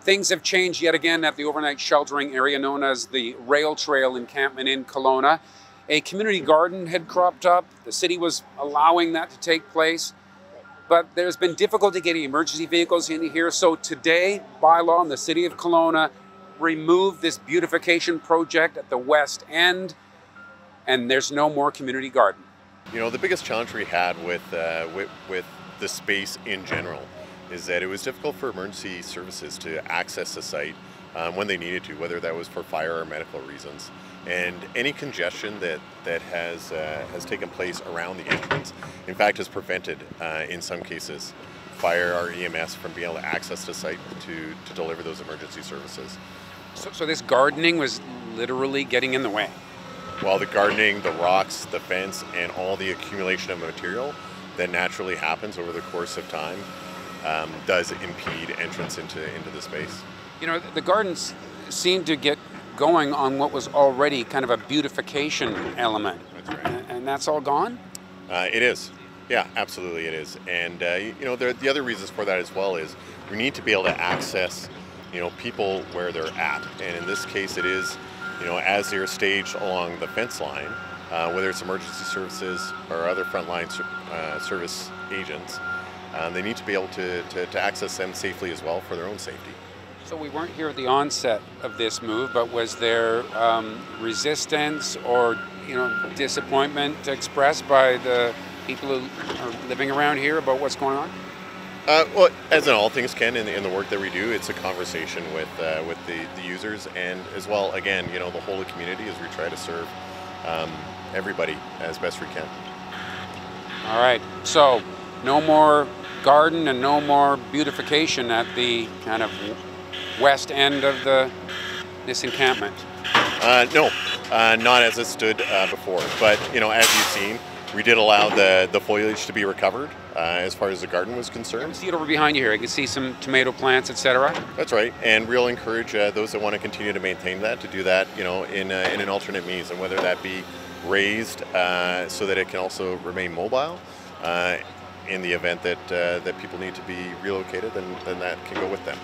Things have changed yet again at the overnight sheltering area known as the Rail Trail encampment in Kelowna. A community garden had cropped up. The city was allowing that to take place, but there's been difficulty getting emergency vehicles in here. So today, by law in the City of Kelowna, removed this beautification project at the west end, and there's no more community garden. You know, the biggest challenge we had with the space in general is that it was difficult for emergency services to access the site when they needed to, whether that was for fire or medical reasons. And any congestion that has taken place around the entrance, in fact, has prevented, in some cases, fire or EMS from being able to access the site to deliver those emergency services. So this gardening was literally getting in the way. While the gardening, the rocks, the fence, and all the accumulation of material that naturally happens over the course of time does impede entrance into the space. You know, the gardens seemed to get going on what was already kind of a beautification element. That's right. And that's all gone? It is. Yeah, absolutely it is. And, you know, the other reasons for that as well is we need to be able to access, you know, people where they're at. And in this case, it is, you know, as they're staged along the fence line, whether it's emergency services or other frontline service agents, they need to be able to access them safely as well for their own safety. So we weren't here at the onset of this move, but was there resistance or, you know, disappointment expressed by the people who are living around here about what's going on? Well, as in all things, Ken, in the work that we do, it's a conversation with the users, and as well, again, you know, the whole community as we try to serve everybody as best we can. All right, so no more garden and no more beautification at the kind of west end of this encampment. No, not as it stood before. But you know, as you've seen, we did allow the foliage to be recovered as far as the garden was concerned. I can see it over behind you here. I can see some tomato plants, etc. That's right, and we'll encourage those that want to continue to maintain that to do that, you know, in an alternate means, and whether that be raised so that it can also remain mobile. In the event that people need to be relocated, then that can go with them.